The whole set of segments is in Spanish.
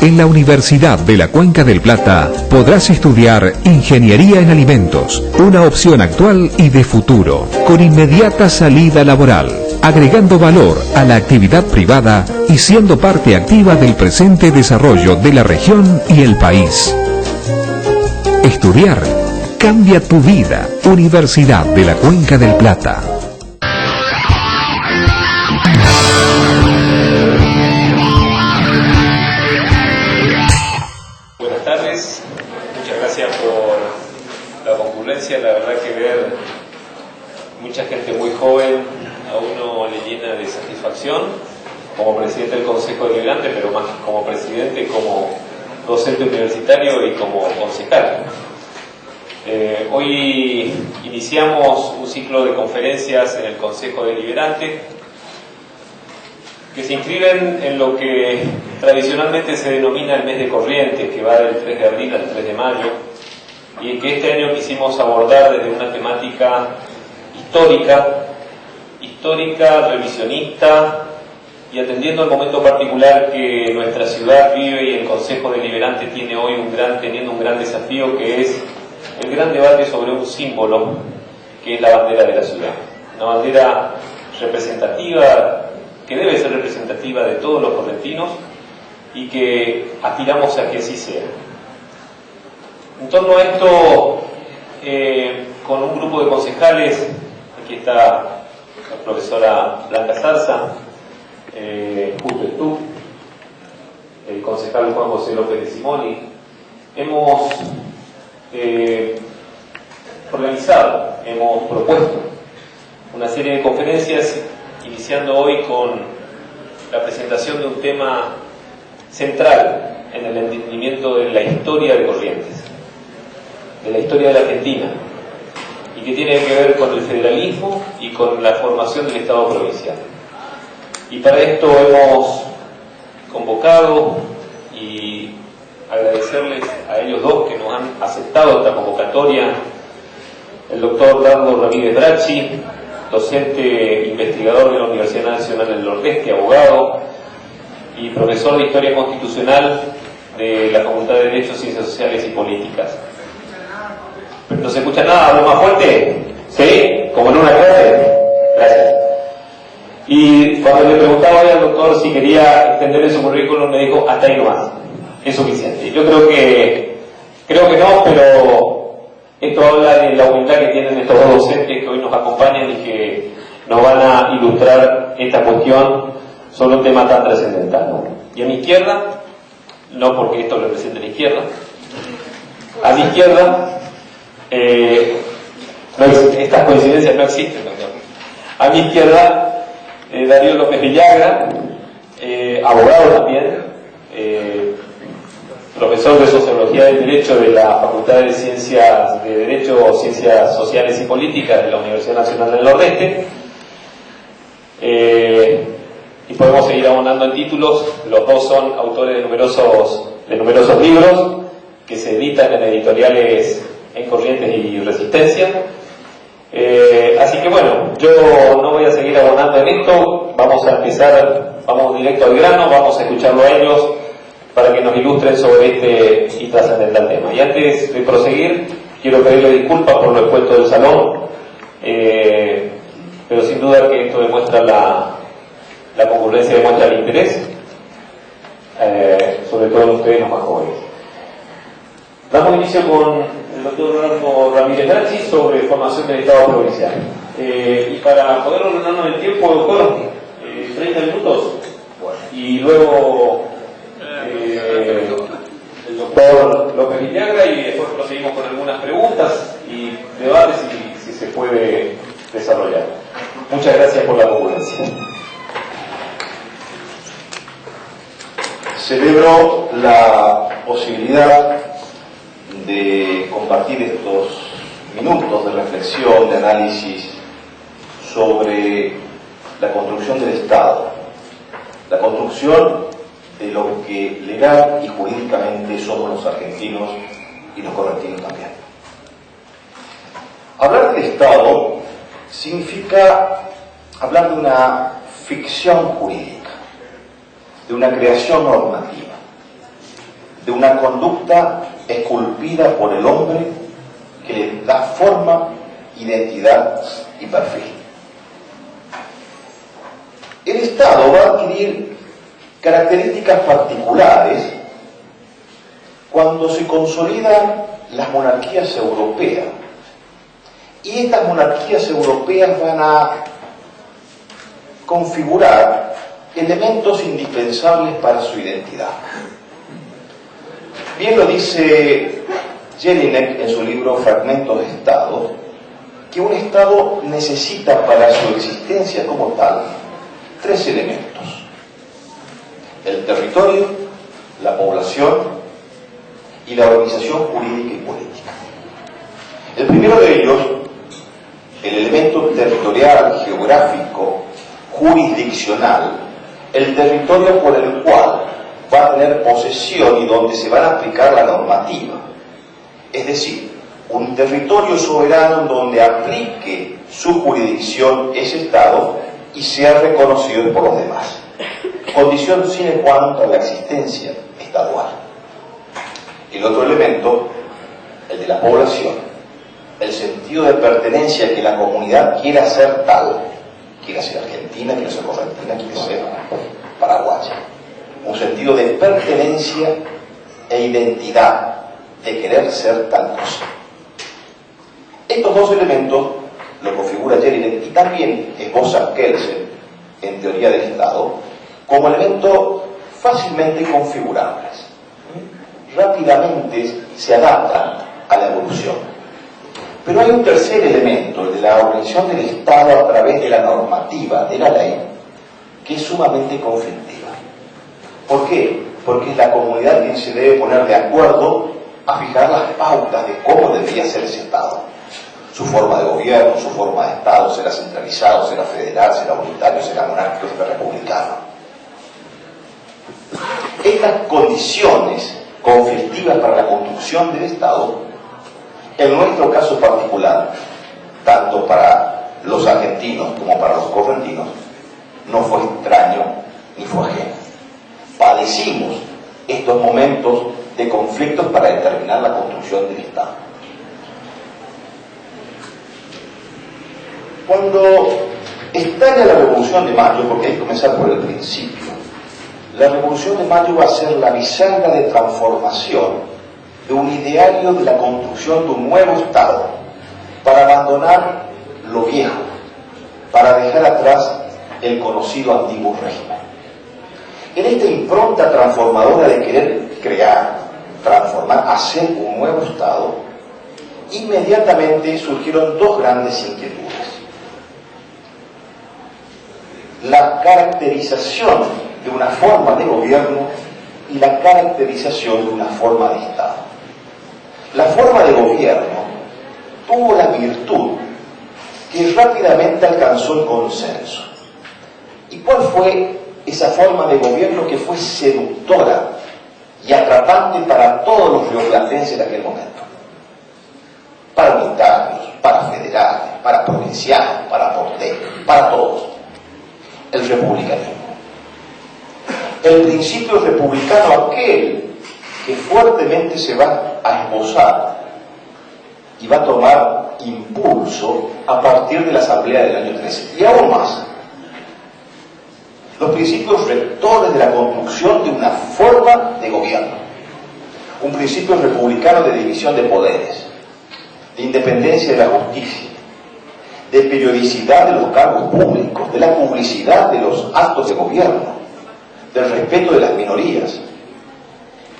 En la Universidad de la Cuenca del Plata podrás estudiar Ingeniería en Alimentos, una opción actual y de futuro, con inmediata salida laboral, agregando valor a la actividad privada y siendo parte activa del presente desarrollo de la región y el país. Estudiar cambia tu vida. Universidad de la Cuenca del Plata. Buenas tardes, muchas gracias por la concurrencia. La verdad que ver mucha gente muy joven a uno le llena de satisfacción como presidente del Consejo Deliberante, pero más como presidente, como docente universitario y como concejal. Hoy iniciamos un ciclo de conferencias en el Consejo Deliberante que se inscriben en lo que tradicionalmente se denomina el mes de Corrientes, que va del 3 de abril al 3 de mayo, y que este año quisimos abordar desde una temática histórica, revisionista, y atendiendo al momento particular que nuestra ciudad vive y el Consejo Deliberante tiene hoy teniendo un gran desafío, que es el gran debate sobre un símbolo que es la bandera de la ciudad. Una bandera representativa, que debe ser representativa de todos los correntinos y que aspiramos a que así sea. En torno a esto, con un grupo de concejales, aquí está la profesora Blanca Zarza, Justo el concejal Juan José López de Simoni, hemos organizado, hemos propuesto una serie de conferencias, iniciando hoy con la presentación de un tema central en el entendimiento de la historia de Corrientes, de la historia de la Argentina, y que tiene que ver con el federalismo y con la formación del Estado provincial. Y para esto hemos convocado, y agradecerles a ellos dos que nos han aceptado esta convocatoria, el doctor Dardo Ramírez Bracci, docente investigador de la Universidad Nacional del Nordeste, abogado y profesor de Historia Constitucional de la Facultad de Derecho, Ciencias Sociales y Políticas. ¿No se escucha nada? ¿Hablo más fuerte? ¿Sí? ¿Como en una clase? Gracias. Y cuando le preguntaba hoy al doctor si quería extender en su currículum, me dijo, hasta ahí nomás, es suficiente. Yo creo que no, pero esto habla de la humildad que tienen estos dos docentes que hoy nos acompañan y que nos van a ilustrar esta cuestión sobre un tema tan trascendental, ¿no? Y a mi izquierda, no porque esto represente la izquierda, a mi izquierda, estas coincidencias no existen, doctor. A mi izquierda, Darío López Villagra, abogado también, profesor de Sociología del Derecho de la Facultad de Ciencias de Derecho, Ciencias Sociales y Políticas de la Universidad Nacional del Nordeste. Y podemos seguir abonando en títulos. Los dos son autores de numerosos libros que se editan en editoriales En Corrientes y Resistencia. Así que bueno, yo no voy a seguir abonando en esto. Vamos a empezar, vamos directo al grano, vamos a escucharlo a ellos para que nos ilustren sobre este y trascendental tema. Y antes de proseguir, quiero pedirle disculpas por lo expuesto del salón, pero sin duda que esto demuestra la concurrencia, demuestra el interés, sobre todo en ustedes los más jóvenes. Damos inicio con el doctor Dardo Ramírez Bracci sobre formación del Estado provincial. Y para poder ordenarnos el tiempo, doctor, 30 minutos, y luego el doctor López Villagra, y después proseguimos con algunas preguntas y debates si se puede desarrollar. Muchas gracias por la concurrencia. Celebro la posibilidad de compartir estos minutos de reflexión, de análisis sobre la construcción del Estado, la construcción de lo que legal y jurídicamente somos los argentinos y los correntinos también. Hablar del Estado significa hablar de una ficción jurídica, de una creación normativa. de una conducta esculpida por el hombre que le da forma, identidad y perfil. El Estado va a adquirir características particulares cuando se consolidan las monarquías europeas. Y estas monarquías europeas van a configurar elementos indispensables para su identidad. Bien lo dice Jelinek en su libro Fragmentos de Estado, que un Estado necesita para su existencia como tal tres elementos: el territorio, la población y la organización jurídica y política. El primero de ellos, el elemento territorial, geográfico, jurisdiccional, el territorio por el cual va a tener posesión y donde se van a aplicar la normativa. Es decir, un territorio soberano en donde aplique su jurisdicción ese Estado y sea reconocido por los demás. Condición sine qua non para la existencia estadual. El otro elemento, el de la población, el sentido de pertenencia, que la comunidad quiera ser tal, quiera ser argentina, quiera ser correntina, quiera ser paraguaya. Un sentido de pertenencia e identidad, de querer ser tal cosa. Estos dos elementos lo configura Jelinek y también esboza Kelsen en Teoría del Estado como elementos fácilmente configurables. Rápidamente se adaptan a la evolución. Pero hay un tercer elemento, el de la organización del Estado a través de la normativa, de la ley, que es sumamente conflictiva. ¿Por qué? Porque es la comunidad quien se debe poner de acuerdo a fijar las pautas de cómo debería ser ese Estado. Su forma de gobierno, su forma de Estado, será centralizado, será federal, será unitario, será monárquico, será republicano. Estas condiciones conflictivas para la construcción del Estado, en nuestro caso particular, tanto para los argentinos como para los correntinos, no fue extraño ni fue ajeno. Padecimos estos momentos de conflictos para determinar la construcción del Estado. Cuando estalla la Revolución de Mayo, porque hay que comenzar por el principio, la Revolución de Mayo va a ser la bisagra de transformación de un ideario de la construcción de un nuevo Estado, para abandonar lo viejo, para dejar atrás el conocido antiguo régimen. En esta impronta transformadora de querer crear, transformar, hacer un nuevo Estado, inmediatamente surgieron dos grandes inquietudes: la caracterización de una forma de gobierno y la caracterización de una forma de Estado. La forma de gobierno tuvo la virtud que rápidamente alcanzó el consenso. ¿Y cuál fue esa forma de gobierno que fue seductora y atrapante para todos los rioplatenses de aquel momento? Para unitarios, para federales, para provincianos, para porteños, para todos. El republicanismo. El principio republicano, aquel que fuertemente se va a esbozar y va a tomar impulso a partir de la Asamblea del año 13. Y aún más, los principios rectores de la construcción de una forma de gobierno. Un principio republicano de división de poderes, de independencia de la justicia, de periodicidad de los cargos públicos, de la publicidad de los actos de gobierno, del respeto de las minorías.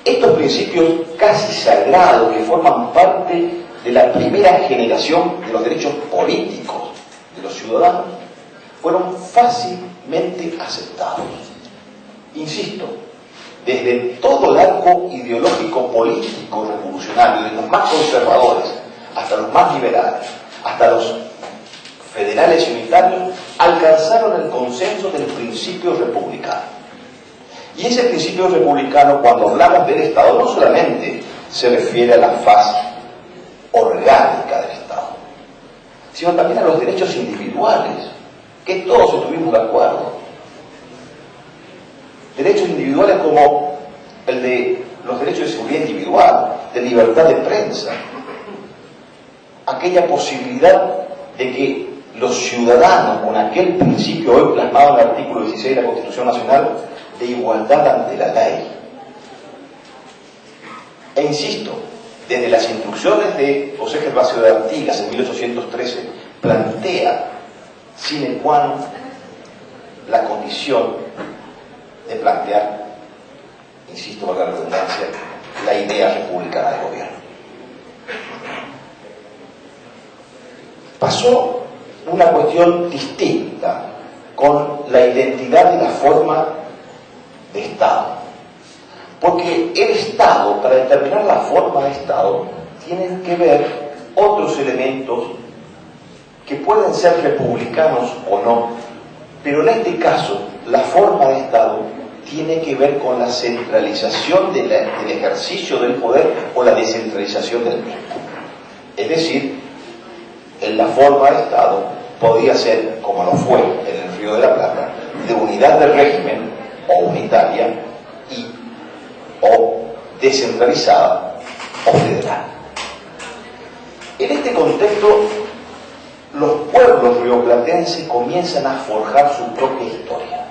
Estos principios casi sagrados que forman parte de la primera generación de los derechos políticos de los ciudadanos fueron fácilmente aceptados. Insisto, desde todo el arco ideológico político revolucionario, desde los más conservadores hasta los más liberales, hasta los federales y unitarios, alcanzaron el consenso del principio republicano. Y ese principio republicano, cuando hablamos del Estado, no solamente se refiere a la faz orgánica del Estado, sino también a los derechos individuales, que todos estuvimos de acuerdo. Derechos individuales como el de los derechos derecho de seguridad individual, de libertad de prensa, aquella posibilidad de que los ciudadanos, con aquel principio hoy plasmado en el artículo 16 de la Constitución Nacional, de igualdad ante la ley. E insisto, desde las instrucciones de José Gervasio de Artigas en 1813, plantea sine qua non la condición de plantear, insisto, valga la redundancia, la idea republicana de gobierno. Pasó una cuestión distinta con la identidad y la forma de Estado. Porque el Estado, para determinar la forma de Estado, tiene que ver otros elementos que pueden ser republicanos o no, pero en este caso la forma de Estado tiene que ver con la centralización del ejercicio del poder o la descentralización del mismo. Es decir, en la forma de Estado podía ser, como lo fue en el Río de la Plata, de unidad del régimen o unitaria o descentralizada o federal. En este contexto, los pueblos rioplatenses comienzan a forjar su propia historia.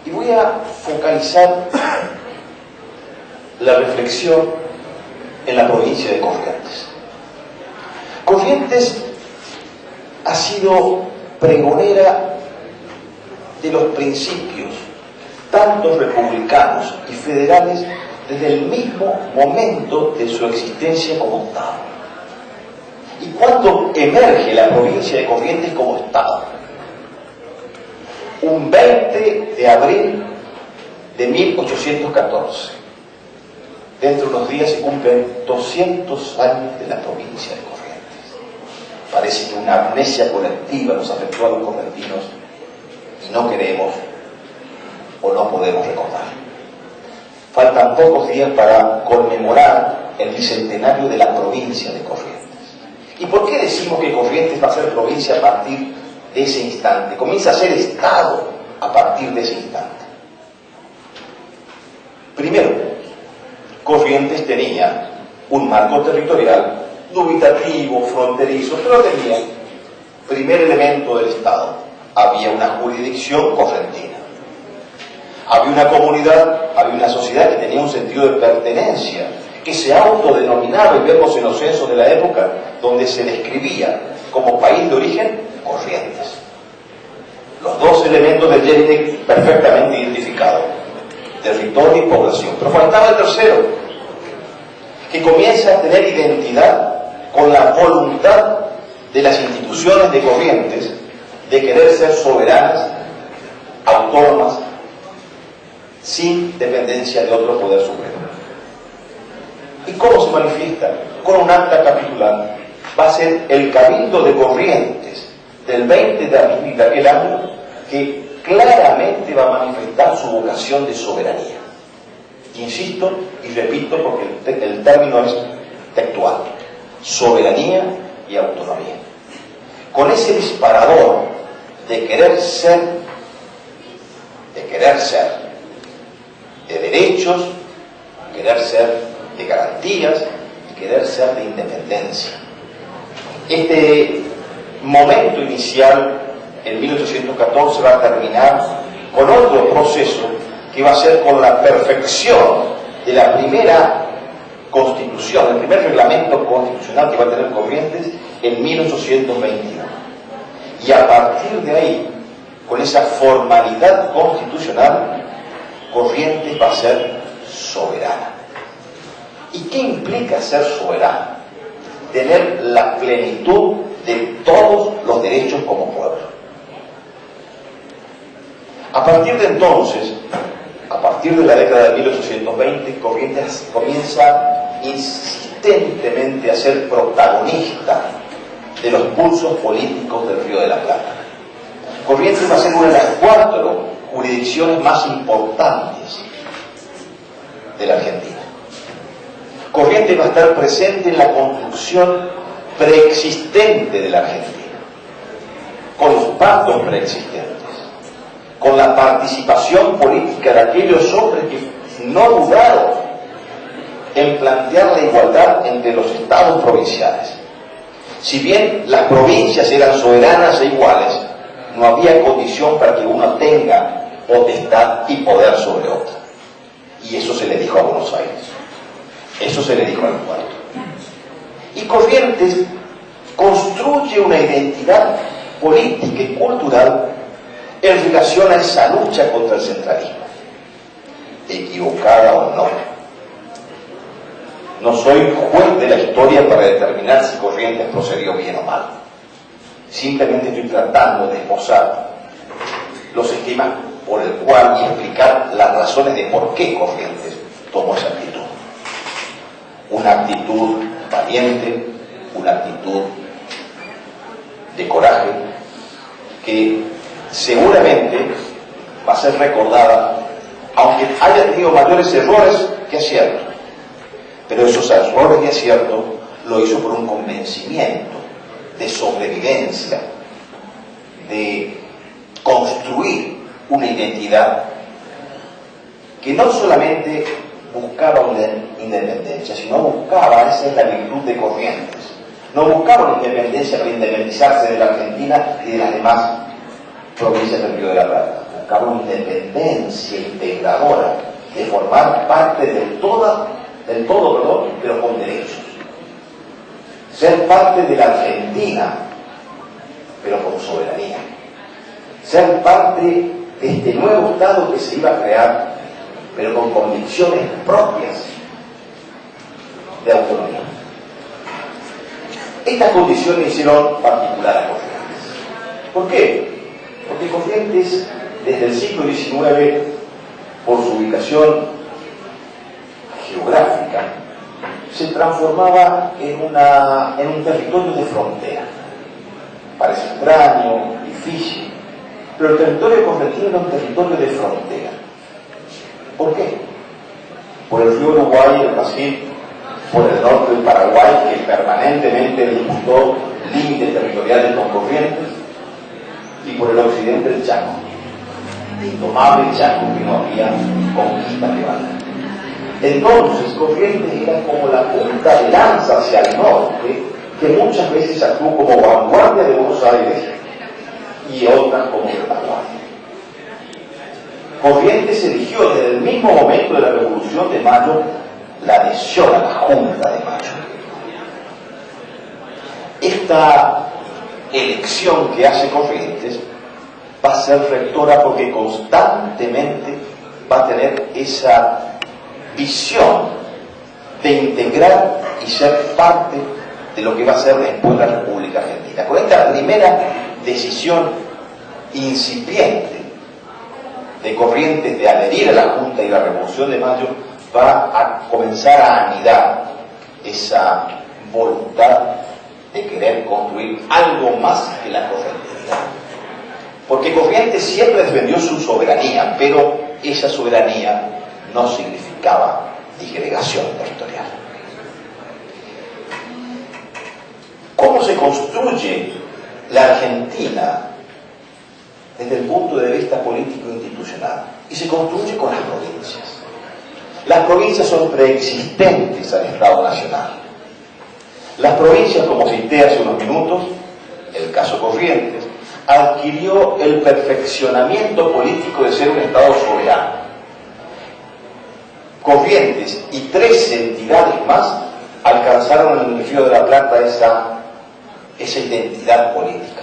Y voy a focalizar la reflexión en la provincia de Corrientes. Corrientes ha sido pregonera de los principios, tanto republicanos y federales, desde el mismo momento de su existencia como Estado. ¿Y cuándo emerge la provincia de Corrientes como Estado? Un 20 de abril de 1814. Dentro de unos días se cumplen 200 años de la provincia de Corrientes. Parece que una amnesia colectiva nos afectó a los correntinos y no queremos o no podemos recordar. Faltan pocos días para conmemorar el bicentenario de la provincia de Corrientes. ¿Y por qué decimos que Corrientes va a ser provincia a partir de ese instante? Comienza a ser Estado a partir de ese instante. Primero, Corrientes tenía un marco territorial dubitativo, fronterizo, pero tenía, primer elemento del Estado, había una jurisdicción correntina. Había una comunidad, había una sociedad que tenía un sentido de pertenencia, que se autodenominaba, y vemos en los censos de la época, donde se describía como país de origen Corrientes. Los dos elementos del Yénite perfectamente identificados, territorio y población. Pero faltaba el tercero, que comienza a tener identidad con la voluntad de las instituciones de Corrientes de querer ser soberanas, autónomas, sin dependencia de otro poder supremo. ¿Y cómo se manifiesta? Con un acta capitular. Va a ser el Cabildo de Corrientes del 20 de abril de aquel año que claramente va a manifestar su vocación de soberanía. Insisto y repito porque el término es textual: soberanía y autonomía. Con ese disparador de querer ser, de derechos, querer ser de garantías y querer ser de independencia. Este momento inicial, en 1814, va a terminar con otro proceso que va a ser con la perfección de la primera constitución, el primer reglamento constitucional que va a tener Corrientes en 1821. Y a partir de ahí, con esa formalidad constitucional, Corrientes va a ser soberana. ¿Y qué implica ser soberana? Tener la plenitud de todos los derechos como pueblo. A partir de entonces, a partir de la década de 1820, Corrientes comienza insistentemente a ser protagonista de los pulsos políticos del Río de la Plata. Corrientes va a ser una de las 4 jurisdicciones más importantes de la Argentina. Corrientes va a estar presente en la construcción preexistente de la Argentina, con los pactos preexistentes, con la participación política de aquellos hombres que no dudaron plantear la igualdad entre los estados provinciales. Si bien las provincias eran soberanas e iguales, no había condición para que uno tenga potestad y poder sobre otra. Y eso se le dijo a Buenos Aires. Eso se le dijo al puerto. Y Corrientes construye una identidad política y cultural en relación a esa lucha contra el centralismo. Equivocada o no. No soy juez de la historia para determinar si Corrientes procedió bien o mal. Simplemente estoy tratando de esbozar los esquemas por el cual y explicar las razones de por qué Corrientes tomó esa actitud. Una actitud valiente, una actitud de coraje, que seguramente va a ser recordada, aunque haya tenido mayores errores que aciertos. Pero esos errores y aciertos lo hizo por un convencimiento de sobrevivencia, de construir una identidad que no solamente buscaba una independencia, sino buscaba, esa es la virtud de Corrientes, no buscaba una independencia para independizarse de la Argentina y de las demás provincias del Río de la Plata, buscaba una independencia integradora, de formar parte del todo, pero con derechos. Ser parte de la Argentina, pero con soberanía. Ser parte de este nuevo Estado que se iba a crear, pero con convicciones propias de autonomía. Estas condiciones hicieron particular a Corrientes. ¿Por qué? Porque Corrientes, desde el siglo XIX, por su ubicación geográfica, se transformaba en un territorio de frontera. Parece extraño, difícil, pero el territorio correntino era un territorio de frontera. ¿Por qué? Por el río Uruguay y el Brasil, por el norte del Paraguay, que permanentemente disputó límites territoriales con Corrientes, y por el occidente del Chaco, el indomable Chaco, que no había conquista que valga. Entonces Corrientes era como la punta de lanza hacia el norte, que muchas veces actuó como vanguardia de Buenos Aires y otras como retaguardia. Corrientes eligió desde el mismo momento de la Revolución de Mayo la adhesión a la Junta de Mayo. Esta elección que hace Corrientes va a ser rectora porque constantemente va a tener esa visión de integrar y ser parte de lo que va a ser después la República Argentina. Con esta primera decisión incipiente de Corrientes de adherir a la Junta y la Revolución de Mayo, va a comenzar a anidar esa voluntad de querer construir algo más que la correntividad. Porque Corrientes siempre defendió su soberanía, pero esa soberanía no significaba disgregación territorial. ¿Cómo se construye la Argentina desde el punto de vista político e institucional? Y se construye con las provincias. Las provincias son preexistentes al Estado Nacional. Las provincias, como cité hace unos minutos, el caso Corrientes, adquirió el perfeccionamiento político de ser un Estado soberano. Corrientes y 13 entidades más alcanzaron en el Río de la Plata esa identidad política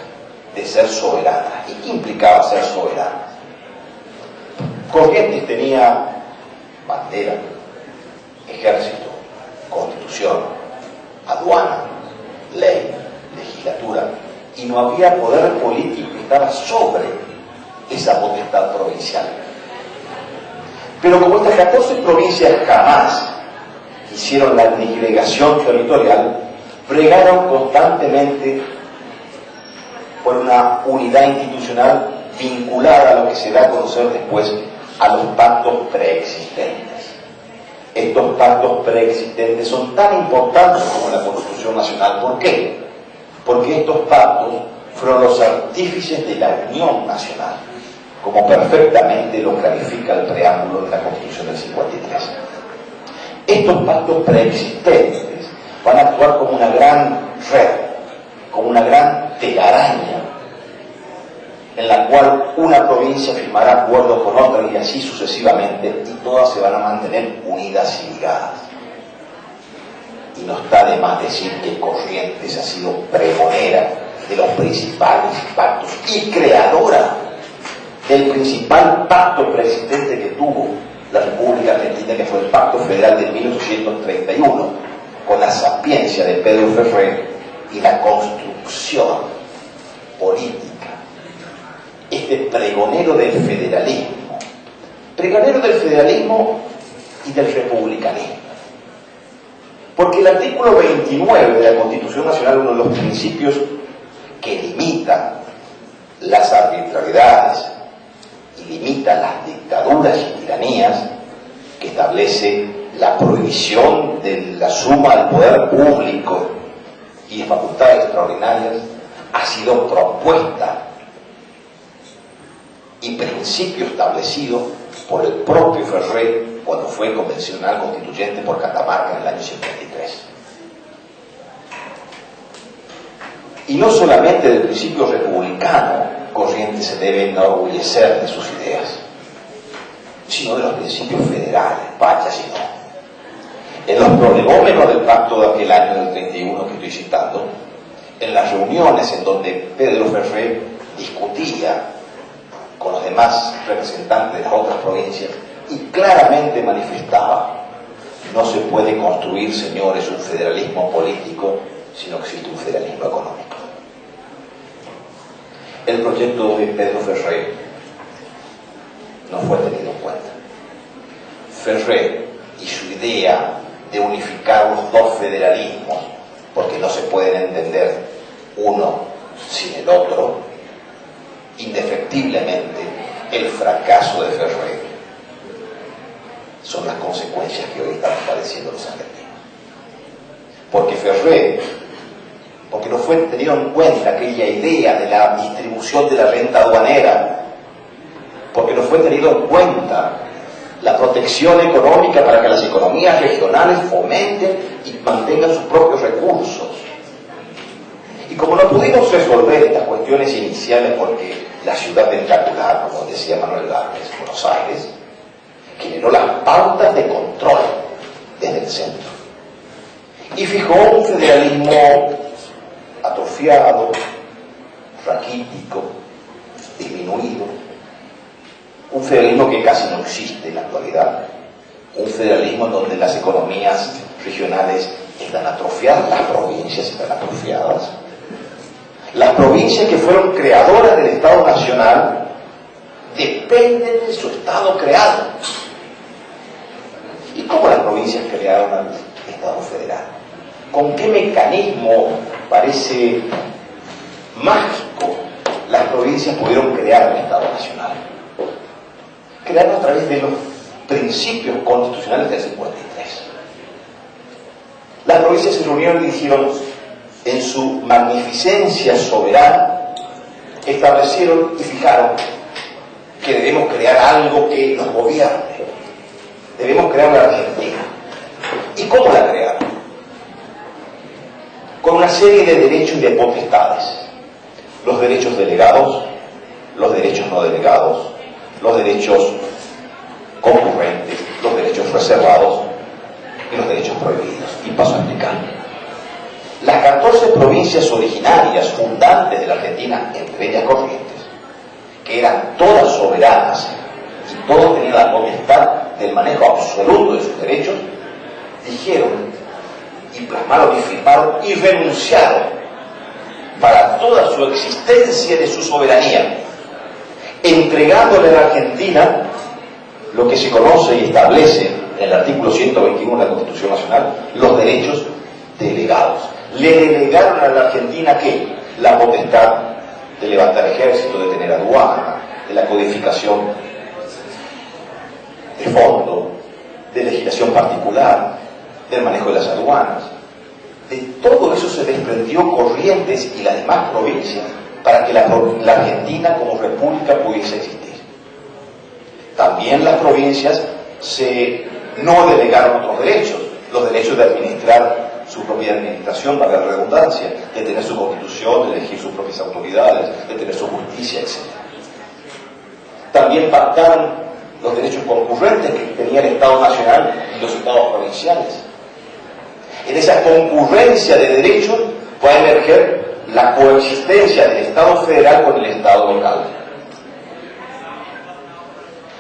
de ser soberana. ¿Y qué implicaba ser soberana? Corrientes tenía bandera, ejército, constitución, aduana, ley, legislatura, y no había poder político que estaba sobre esa potestad provincial. Pero como estas 14 provincias jamás hicieron la disgregación territorial, pregaron constantemente por una unidad institucional vinculada a lo que se da a conocer después a los pactos preexistentes. Estos pactos preexistentes son tan importantes como la Constitución Nacional. ¿Por qué? Porque estos pactos fueron los artífices de la Unión Nacional, como perfectamente lo clarifica el preámbulo de la Constitución del 53. estos pactos preexistentes van a actuar como una gran red, como una gran telaraña, en la cual una provincia firmará acuerdos con otra y así sucesivamente, y todas se van a mantener unidas y ligadas. Y no está de más decir que Corrientes ha sido pregonera de los principales pactos y creadora del principal pacto preexistente que tuvo la República Argentina, que fue el Pacto Federal de 1831, con la sapiencia de Pedro Ferrer y la construcción política. Este pregonero del federalismo y del republicanismo. Porque el artículo 29 de la Constitución Nacional, uno de los principios que limita las arbitrariedades y limita las dictaduras y tiranías, que establece la prohibición de la suma del poder público y de facultades extraordinarias, ha sido propuesta y principio establecido por el propio Ferrer cuando fue convencional constituyente por Catamarca en el año 53. Y no solamente del principio republicano Corrientes se debe enorgullecer de sus ideas, sino de los principios federales, vaya si no. En los prolegómenos del pacto de aquel año del 31 que estoy citando, en las reuniones en donde Pedro Ferrer discutía con los demás representantes de las otras provincias y claramente manifestaba: no se puede construir, señores, un federalismo político si no existe un federalismo económico. El proyecto de Pedro Ferrer no fue tenido en cuenta. Ferrer y su idea de unificar los dos federalismos, porque no se pueden entender uno sin el otro, indefectiblemente el fracaso de Ferrer son las consecuencias que hoy están padeciendo los argentinos. Porque Ferrer, porque no fue tenido en cuenta aquella idea de la distribución de la renta aduanera, porque no fue tenido en cuenta la protección económica para que las economías regionales fomenten y mantengan sus propios recursos. Y como no pudimos resolver estas cuestiones iniciales porque la ciudad tentacular, como decía Manuel Gálvez, Buenos Aires, generó las pautas de control desde el centro y fijó un federalismo atrofiado, raquítico, disminuido, un federalismo que casi no existe en la actualidad, un federalismo en donde las economías regionales están atrofiadas, las provincias están atrofiadas. Las provincias que fueron creadoras del Estado Nacional dependen de su Estado creado. ¿Y cómo las provincias crearon al Estado Federal? ¿Con qué mecanismo, parece mágico, las provincias pudieron crear el Estado Nacional? Crearon a través de los principios constitucionales del 53. Las provincias se reunieron y dijeron, en su magnificencia soberana, establecieron y fijaron que debemos crear algo que nos gobierne. Debemos crear la Argentina. ¿Y cómo la crearon? Con una serie de derechos y de potestades. Los derechos delegados, los derechos no delegados, los derechos concurrentes, los derechos reservados y los derechos prohibidos. Y paso a explicar. Las 14 provincias originarias fundantes de la Argentina, entre ellas Corrientes, que eran todas soberanas y todos tenían la potestad del manejo absoluto de sus derechos, dijeron y plasmaron y firmaron y renunciaron para toda su existencia de su soberanía, entregándole a la Argentina lo que se conoce y establece en el artículo 121 de la Constitución Nacional, los derechos delegados. Le delegaron a la Argentina ¿qué? La potestad de levantar ejército, de tener aduana, de la codificación de fondo, de legislación particular, del manejo de las aduanas. De todo eso se desprendió Corrientes y las demás provincias para que la Argentina como república pudiese existir. También las provincias se no delegaron otros derechos, los derechos de administrar su propia administración, para la redundancia, de tener su constitución, de elegir sus propias autoridades, de tener su justicia, etc. También pactaron los derechos concurrentes que tenía el Estado Nacional y los Estados provinciales. En esa concurrencia de derechos va a emerger la coexistencia del Estado federal con el Estado local.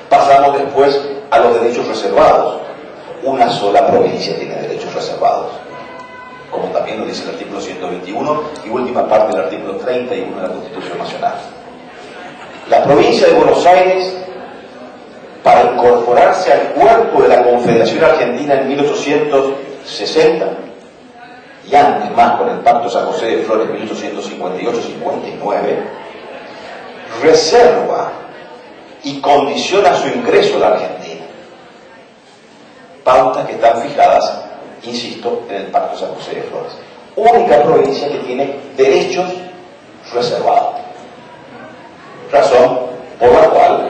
Pasamos después a los derechos reservados. Una sola provincia tiene derechos reservados, como también lo dice el artículo 121 y última parte del artículo 31 de la Constitución Nacional. La provincia de Buenos Aires, para incorporarse al cuerpo de la Confederación Argentina en 1860, y antes más con el Pacto San José de Flores 1858-59, reserva y condiciona su ingreso a la Argentina. Pautas que están fijadas, insisto, en el Pacto San José de Flores. Única provincia que tiene derechos reservados. Razón por la cual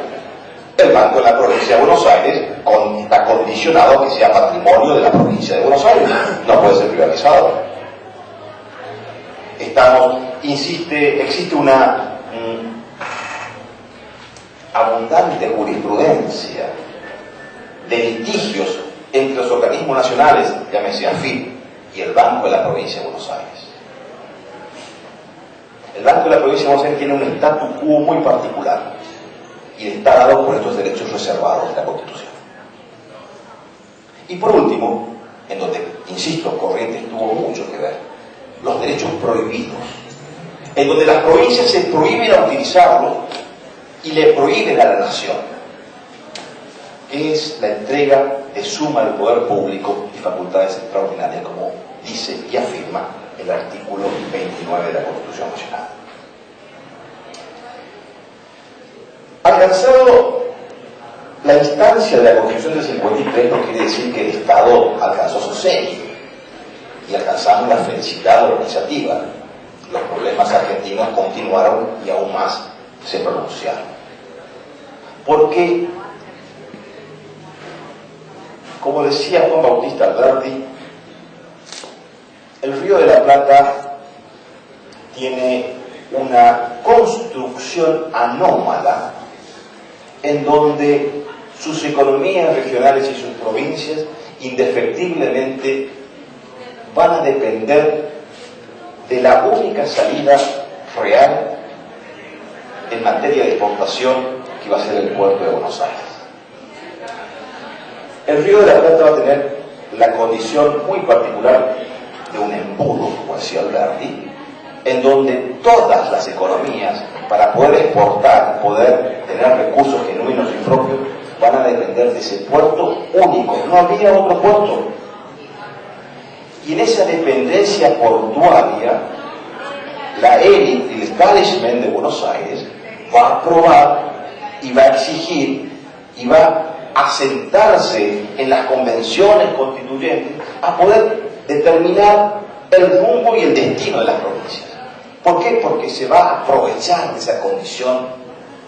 el Banco de la Provincia de Buenos Aires está condicionado a que sea patrimonio de la Provincia de Buenos Aires. No puede ser privatizado. Existe una abundante jurisprudencia de litigios entre los organismos nacionales, llámese AFIP, y el Banco de la Provincia de Buenos Aires. El Banco de la Provincia de Buenos Aires tiene un statu quo muy particular y está dado por estos derechos reservados de la Constitución. Y por último, en donde, insisto, Corrientes tuvo mucho que ver, los derechos prohibidos, en donde las provincias se prohíben a utilizarlos y le prohíben a la nación, que es la entrega de suma del poder público y facultades extraordinarias, como dice y afirma el artículo 29 de la Constitución Nacional. Alcanzado la instancia de la Constitución del 53, no quiere decir que el Estado alcanzó su cenit y alcanzamos la felicidad organizativa. Los problemas argentinos continuaron y aún más se pronunciaron. Porque, como decía Juan Bautista Alberti, el Río de la Plata tiene una construcción anómala en donde sus economías regionales y sus provincias indefectiblemente van a depender de la única salida real en materia de exportación que va a ser el puerto de Buenos Aires. El Río de la Plata va a tener la condición muy particular de un embudo, como decía Alberti, en donde todas las economías, para poder exportar, poder tener recursos genuinos y propios, van a depender de ese puerto único. No había otro puerto. Y en esa dependencia portuaria, la élite, el establishment de Buenos Aires, va a aprobar y va a exigir y va a sentarse en las convenciones constituyentes a poder determinar el rumbo y el destino de las provincias. ¿Por qué? Porque se va a aprovechar de esa condición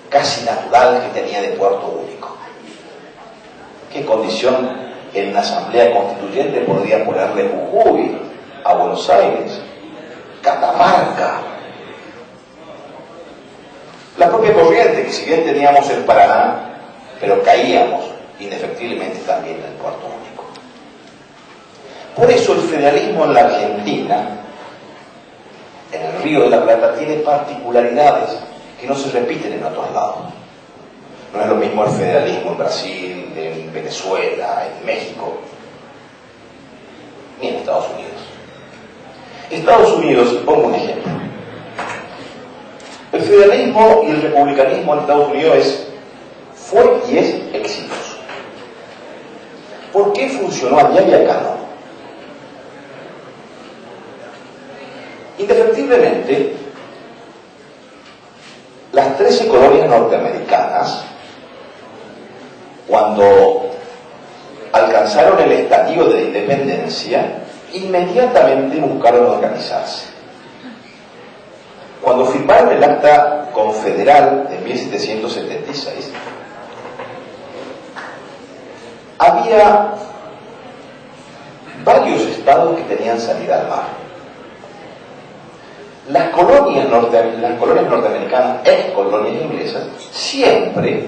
casi natural que tenía de puerto único. ¿Qué condición en una asamblea constituyente podría ponerle Jujuy a Buenos Aires, Catamarca? La propia Corrientes, que si bien teníamos el Paraná, pero caíamos indefectiblemente también en el puerto único. Por eso el federalismo en la Argentina, en el Río de la Plata, tiene particularidades que no se repiten en otros lados. No es lo mismo el federalismo en Brasil, en Venezuela, en México, ni en Estados Unidos. Estados Unidos, pongo un ejemplo. El federalismo y el republicanismo en Estados Unidos fue y es exitoso. ¿Por qué funcionó allá y acá no? Indefectiblemente, las 13 colonias norteamericanas, cuando alcanzaron el estadio de la independencia, inmediatamente buscaron organizarse. Cuando firmaron el Acta Confederal de 1776, había varios estados que tenían salida al mar. Las colonias norteamericanas, ex colonias inglesas, siempre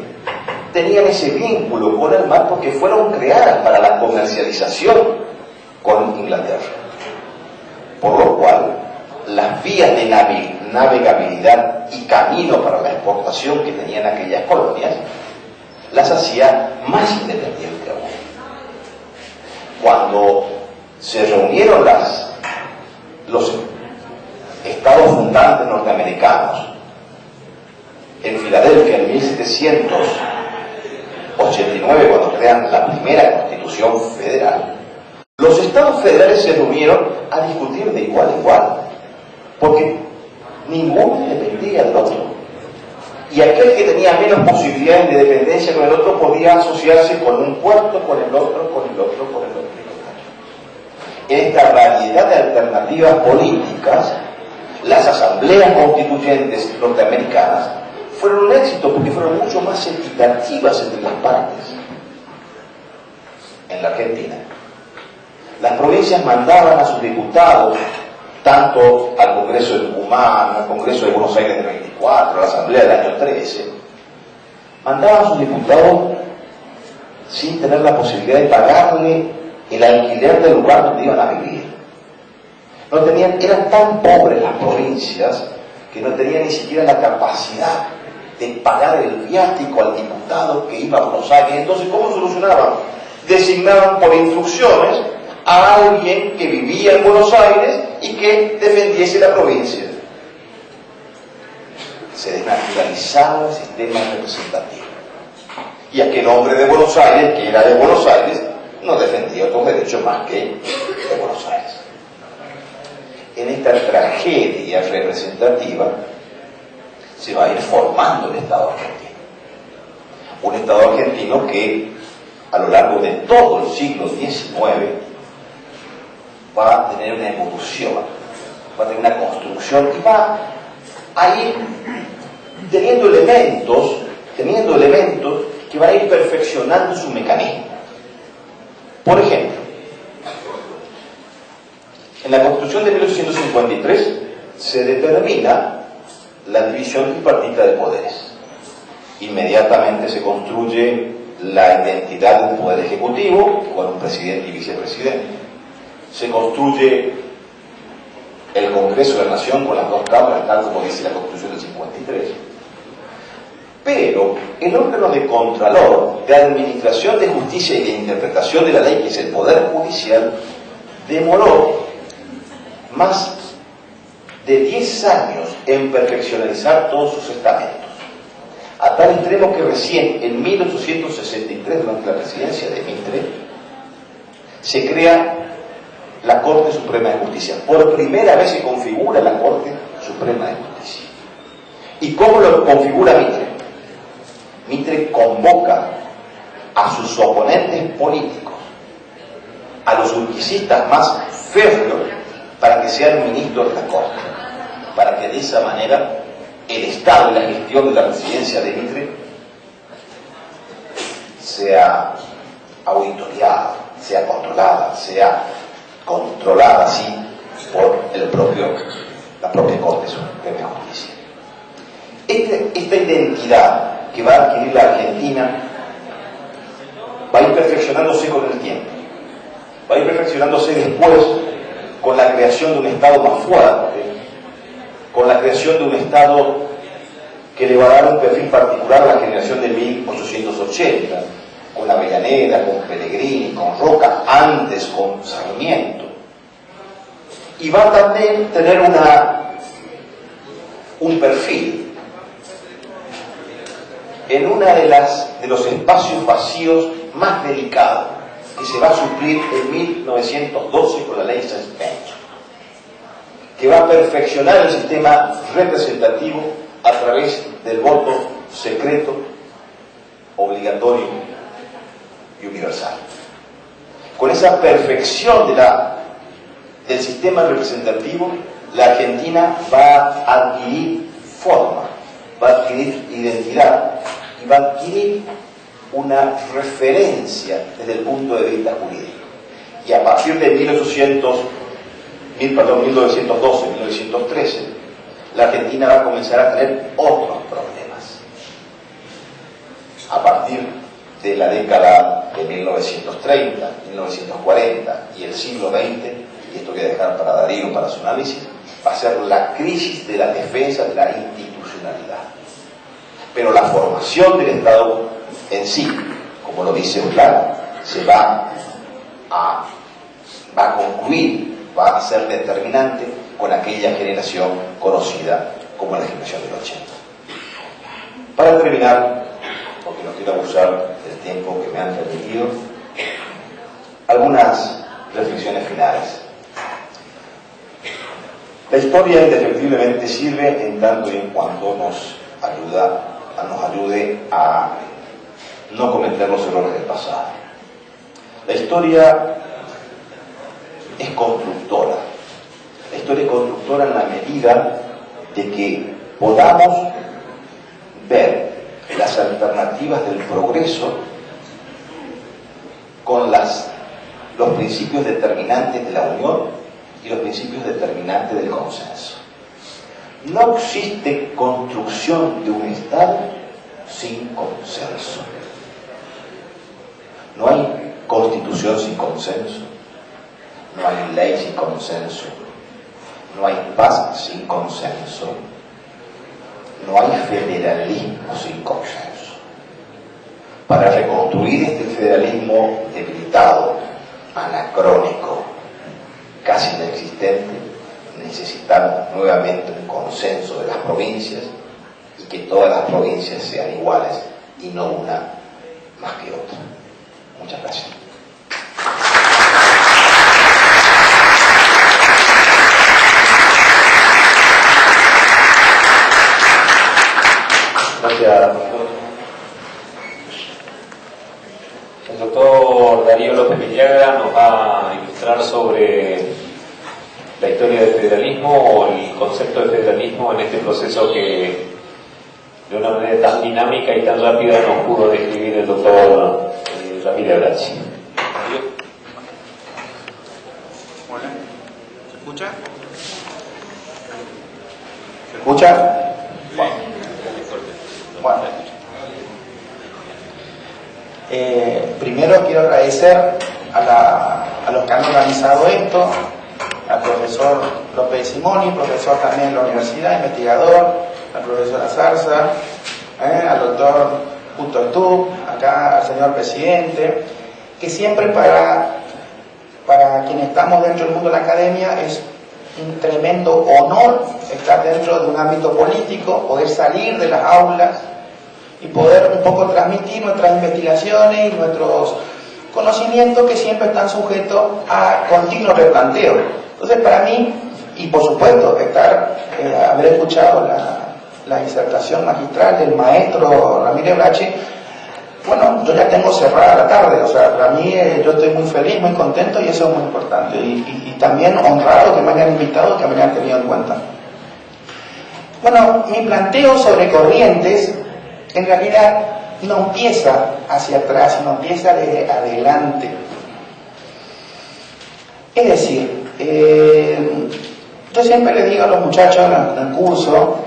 tenían ese vínculo con el mar porque fueron creadas para la comercialización con Inglaterra. Por lo cual, las vías de navegabilidad y camino para la exportación que tenían aquellas colonias las hacía más independientes aún. Cuando se reunieron los estados fundantes norteamericanos en Filadelfia en 1789, cuando crean la primera Constitución Federal, los estados federales se reunieron a discutir de igual a igual, porque ninguno dependía del otro. Y aquel que tenía menos posibilidades de dependencia con el otro podía asociarse con un puerto, con el otro, con el otro, con el otro. En esta variedad de alternativas políticas, las asambleas constituyentes norteamericanas fueron un éxito porque fueron mucho más equitativas entre las partes. En la Argentina, las provincias mandaban a sus diputados tanto al Congreso de Tucumán, al Congreso de Buenos Aires del 24, a la Asamblea del año 13, mandaban a sus diputados sin tener la posibilidad de pagarle el alquiler del lugar donde iban a vivir. Eran tan pobres las provincias que no tenían ni siquiera la capacidad de pagar el viático al diputado que iba a Buenos Aires. Entonces, ¿cómo solucionaban? Designaban por instrucciones a alguien que vivía en Buenos Aires y que defendiese la provincia. Se desnaturalizaba el sistema representativo. Y aquel hombre de Buenos Aires, que era de Buenos Aires, no defendía otros derechos más que de Buenos Aires. En esta tragedia representativa se va a ir formando el Estado argentino. Un Estado argentino que a lo largo de todo el siglo XIX va a tener una evolución, va a tener una construcción y va a ir teniendo elementos que van a ir perfeccionando su mecanismo. Por ejemplo, en la Constitución de 1853 se determina la división tripartita de poderes. Inmediatamente se construye la identidad del Poder Ejecutivo con un presidente y vicepresidente. Se construye el Congreso de la Nación con las dos cámaras, tal como dice la Constitución del 53. Pero el órgano de contralor, de administración de justicia y de interpretación de la ley, que es el Poder Judicial, demoró más de 10 años en perfeccionalizar todos sus estamentos, a tal extremo que recién en 1863, durante la presidencia de Mitre, se crea la Corte Suprema de Justicia. Por primera vez se configura la Corte Suprema de Justicia. ¿Y cómo lo configura Mitre? Mitre convoca a sus oponentes políticos, a los urquicistas más férreos, para que sean ministros de la Corte, para que de esa manera el Estado y la gestión de la presidencia de Mitre sea auditoriada, sea controlada así por la propia Corte Suprema de Justicia. Esta identidad que va a adquirir la Argentina va a ir perfeccionándose con el tiempo, va a ir perfeccionándose después con la creación de un Estado más fuerte, con la creación de un Estado que le va a dar un perfil particular a la generación de 1880, con Avellaneda, con Pellegrini, con Roca, antes con Sarmiento. Y va a también tener un perfil en una de los espacios vacíos más delicados, que se va a suplir en 1912 con la ley Sáenz-Peña, que va a perfeccionar el sistema representativo a través del voto secreto, obligatorio y universal. Con esa perfección del sistema representativo, la Argentina va a adquirir forma, va a adquirir identidad y va a adquirir una referencia desde el punto de vista jurídico. Y a partir de 1912, 1913, la Argentina va a comenzar a tener otros problemas. A partir de la década de 1930, 1940 y el siglo XX, y esto voy a dejar para Darío para su análisis, va a ser la crisis de la defensa de la institucionalidad. Pero la formación del Estado en sí, como lo dice Ullal, se va a concluir, va a ser determinante con aquella generación conocida como la generación del 80. Para terminar, porque no quiero abusar del tiempo que me han permitido, algunas reflexiones finales. La historia indefectiblemente sirve en tanto y en cuanto nos ayude a no cometer los errores del pasado. La historia es constructora. La historia es constructora en la medida de que podamos ver las alternativas del progreso con los principios determinantes de la unión y los principios determinantes del consenso. No existe construcción de un Estado sin consenso. No hay constitución sin consenso. No hay ley sin consenso. No hay paz sin consenso. No hay federalismo sin consenso. Para reconstruir este federalismo debilitado, anacrónico, casi inexistente, necesitamos nuevamente un consenso de las provincias y que todas las provincias sean iguales y no una más que otra. Muchas gracias. Gracias, doctor. El doctor Darío López Villagra nos va a ilustrar sobre la historia del federalismo o el concepto de federalismo en este proceso que de una manera tan dinámica y tan rápida nos pudo describir el doctor Ramírez Brachi. Hola, ¿se escucha? ¿Se escucha? Bueno. Primero quiero agradecer a los que han organizado esto, al profesor López Simoni, profesor también de la universidad, investigador, al profesor Zarza, al doctor Utotú, acá al señor presidente, que siempre para quienes estamos dentro del mundo de la academia es un tremendo honor estar dentro de un ámbito político, poder salir de las aulas y poder un poco transmitir nuestras investigaciones y nuestros conocimientos que siempre están sujetos a continuo replanteo. Entonces, para mí, y por supuesto, haber escuchado la disertación magistral del maestro Ramírez Brachi, bueno, yo ya tengo cerrada la tarde, o sea, para mí yo estoy muy feliz, muy contento y eso es muy importante. Y también honrado que me hayan invitado, que me hayan tenido en cuenta. Bueno, mi planteo sobre Corrientes, en realidad, no empieza hacia atrás, sino empieza de adelante. Es decir, yo siempre le digo a los muchachos en el curso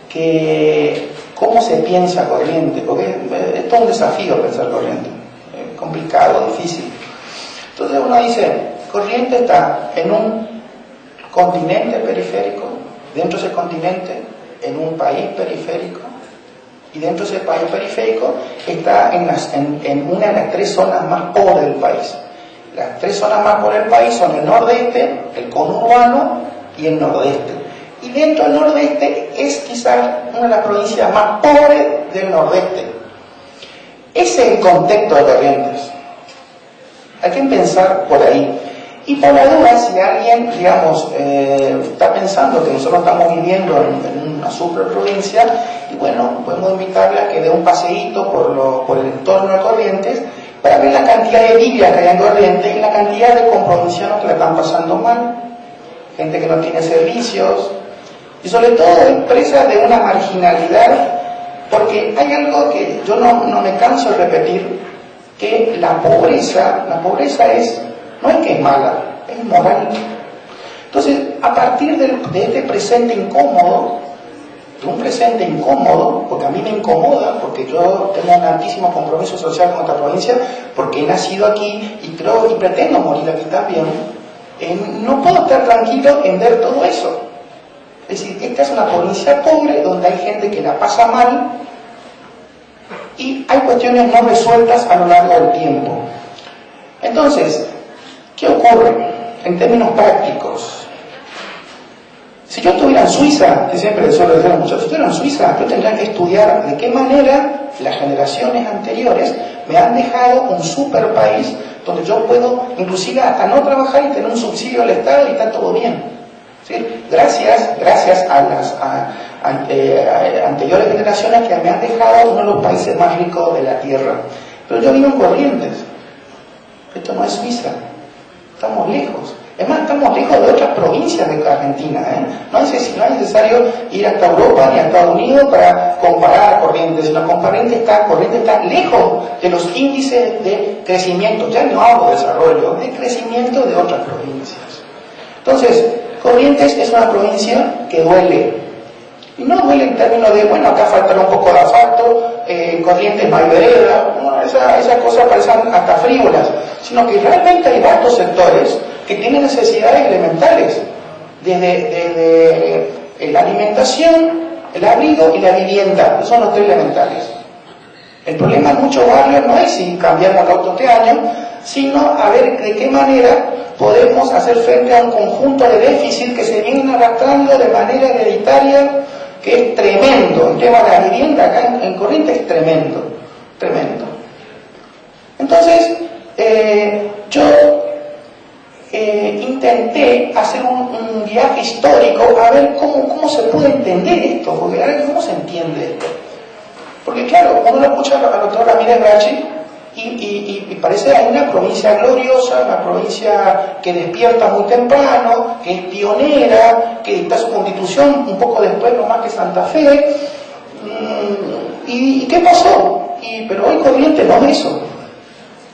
que cómo se piensa Corrientes, porque es todo un desafío pensar Corrientes, es complicado, difícil. Entonces uno dice, Corrientes está en un continente periférico, dentro de ese continente, en un país periférico, y dentro de ese país periférico está en una de las tres zonas más pobres del país. Las tres zonas más pobres del país son el nordeste, el conurbano y el nordeste. Y dentro del nordeste es quizás una de las provincias más pobres del nordeste. Ese es el contexto de Corrientes. Hay que pensar por ahí. Y por la duda, si alguien, digamos, está pensando que nosotros estamos viviendo en una superprovincia, y bueno, podemos invitarle a que dé un paseíto por el entorno de Corrientes para ver la cantidad de villas que hay en Corrientes y la cantidad de comprovincianos que le están pasando mal, gente que no tiene servicios, y sobre todo empresas de una marginalidad Porque hay algo que yo no me canso de repetir, que la pobreza no es que es mala, es moral. Entonces, a partir de este presente incómodo, porque a mí me incomoda, porque yo tengo un altísimo compromiso social con esta provincia, porque he nacido aquí y creo y pretendo morir aquí también, no puedo estar tranquilo en ver todo eso. Es decir, esta es una provincia pobre donde hay gente que la pasa mal y hay cuestiones no resueltas a lo largo del tiempo. Entonces, ¿qué ocurre en términos prácticos? Si yo estuviera en Suiza, que siempre les suelo decir a los muchachos, si estuviera en Suiza, yo tendría que estudiar de qué manera las generaciones anteriores me han dejado un super país donde yo puedo inclusive hasta no trabajar y tener un subsidio del Estado y está todo bien. ¿Sí? Gracias a las anteriores generaciones que me han dejado uno de los países más ricos de la tierra. Pero yo vivo en Corrientes. Esto no es Suiza. Estamos lejos. Es más, estamos lejos de otras provincias de Argentina. No es necesario ir hasta Europa ni a Estados Unidos para comparar a Corrientes, sino Corrientes está lejos de los índices de crecimiento, ya no hablo de desarrollo, de crecimiento de otras provincias. Entonces, Corrientes es una provincia que duele. Y no duele en términos de, bueno, acá faltará un poco de asfalto, Corrientes no hay vereda, no, esas cosas parecen hasta frívolas, sino que realmente hay vastos sectores que tienen necesidades elementales, desde la alimentación, el abrigo y la vivienda, son los tres elementales. El problema en muchos barrios no es si cambiamos el auto este año, sino a ver de qué manera podemos hacer frente a un conjunto de déficit que se vienen arrastrando de manera hereditaria, que es tremendo. El tema de la vivienda acá en Corrientes es tremendo. Entonces, yo intenté hacer un viaje histórico a ver cómo se puede entender esto, porque a ver cómo se entiende esto. Porque claro, uno lo escucha al doctor Ramírez Brachi y parece que hay una provincia gloriosa, una provincia que despierta muy temprano, que es pionera, que dicta su constitución un poco después, no más que Santa Fe. ¿Y qué pasó? Pero hoy Corrientes no es eso.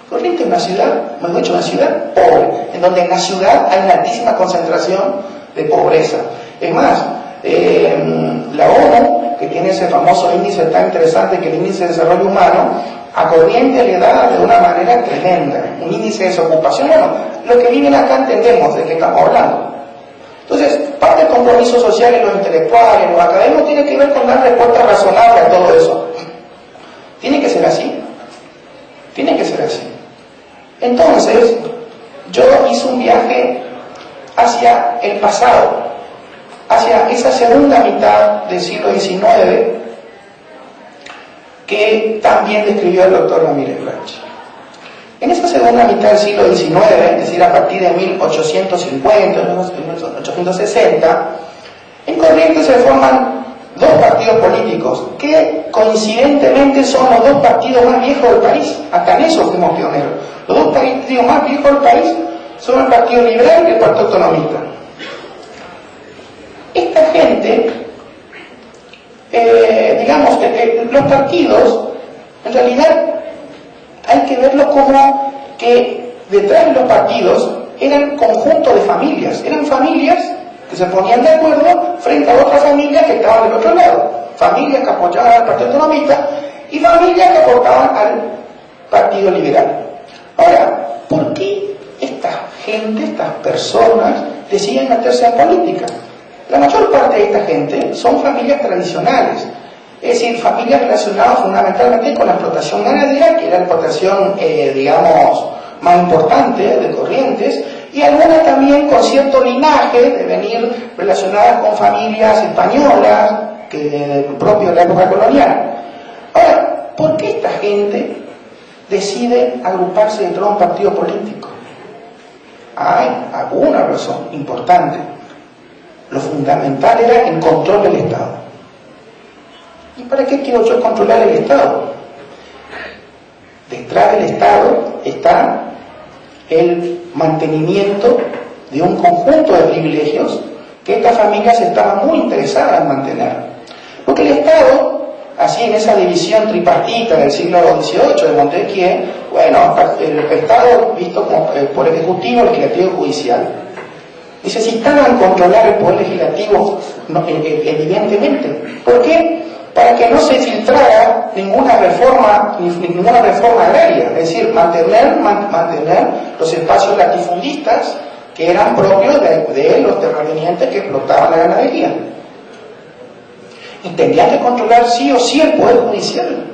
Corrientes es una ciudad, mejor dicho, una ciudad pobre, en donde en la ciudad hay una altísima concentración de pobreza. Es más, la ONU, que tiene ese famoso índice tan interesante que el índice de desarrollo humano, a Corrientes le da de una manera tremenda, un índice de desocupación. Bueno, lo que viven acá entendemos de qué estamos hablando. Entonces, parte del compromiso social en los intelectuales, los académicos, tiene que ver con dar respuesta razonable a todo eso. Tiene que ser así. Entonces, yo hice un viaje hacia el pasado, hacia esa segunda mitad del siglo XIX, que también describió el doctor Ramírez Brachi. En esa segunda mitad del siglo XIX, es decir, a partir de 1850, 1860, en Corrientes se forman dos partidos políticos que coincidentemente son los dos partidos más viejos del país. Hasta en eso fuimos pioneros. Los dos partidos más viejos del país son el Partido Liberal y el Partido Autonomista. Esta gente, los partidos, en realidad hay que verlos como que detrás de los partidos eran conjuntos de familias, eran familias que se ponían de acuerdo frente a otras familias que estaban del otro lado, familias que apoyaban al Partido Autonomista y familias que aportaban al Partido Liberal. Ahora, ¿por qué esta gente, estas personas, deciden meterse en política? La mayor parte de esta gente son familias tradicionales, es decir, familias relacionadas fundamentalmente con la explotación ganadera, que era la explotación, más importante de Corrientes, y algunas también con cierto linaje de venir relacionadas con familias españolas, propio de la época colonial. Ahora, ¿por qué esta gente decide agruparse dentro de un partido político? Hay alguna razón importante. Lo fundamental era el control del Estado. ¿Y para qué quiero yo controlar el Estado? Detrás del Estado está el mantenimiento de un conjunto de privilegios que estas familias estaban muy interesadas en mantener. Porque el Estado así en esa división tripartita del siglo XVIII de Montesquieu, bueno, el Estado visto como por ejecutivo, legislativo y judicial. Necesitaban controlar el poder legislativo, evidentemente. ¿Por qué? Para que no se filtrara ninguna reforma agraria, es decir, mantener los espacios latifundistas que eran propios de los terratenientes que explotaban la ganadería. Y tendrían que controlar sí o sí el poder judicial,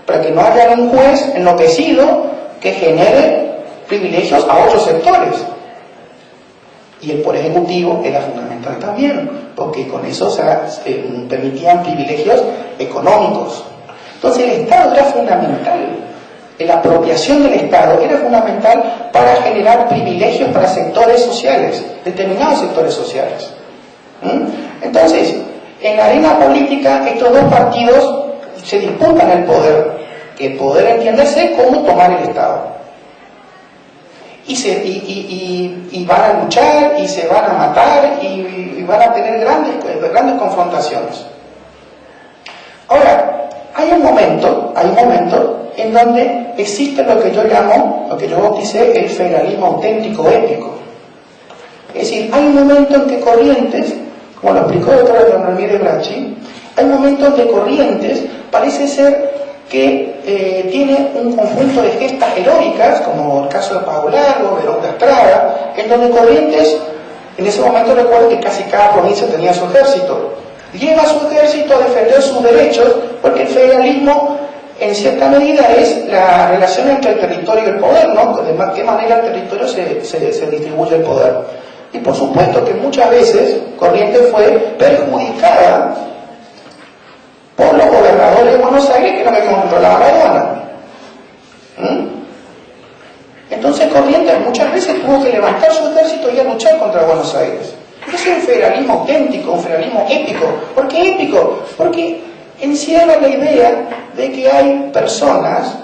para que no haya un juez enloquecido que genere privilegios a otros sectores. Y el poder ejecutivo era fundamental también, porque con eso se permitían privilegios económicos. Entonces el Estado era fundamental, la apropiación del Estado era fundamental para generar privilegios para sectores sociales, determinados sectores sociales. Entonces, en la arena política, estos dos partidos se disputan el poder, que el poder entiéndase cómo tomar el Estado. Y van a luchar, y se van a matar, y van a tener grandes confrontaciones. Ahora, hay un momento en donde existe lo que yo bauticé el federalismo auténtico épico. Es decir, hay un momento en que Corrientes, como lo explicó el doctor León Ramírez Bracci, hay un momento en que Corrientes parece ser que tiene un conjunto de gestas heroicas, como el caso de Pago Largo, Verón de Estrada, en donde Corrientes, en ese momento recuerdo que casi cada provincia tenía su ejército, lleva su ejército a defender sus derechos, porque el federalismo en cierta medida es la relación entre el territorio y el poder, ¿no? De qué manera el territorio se distribuye el poder. Y por supuesto que muchas veces Corrientes fue perjudicada por los gobernadores de Buenos Aires, que eran los que controlaban la aduana. Entonces Corrientes muchas veces tuvo que levantar su ejército y a luchar contra Buenos Aires. Es un federalismo auténtico, un federalismo épico. ¿Por qué épico? Porque encierra la idea de que hay personas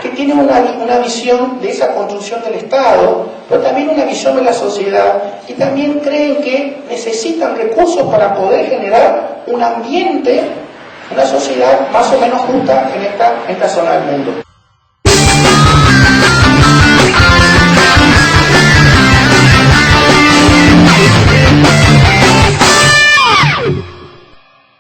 que tienen una visión de esa construcción del Estado, pero también una visión de la sociedad, y también creen que necesitan recursos para poder generar un ambiente, una sociedad más o menos justa en esta zona del mundo.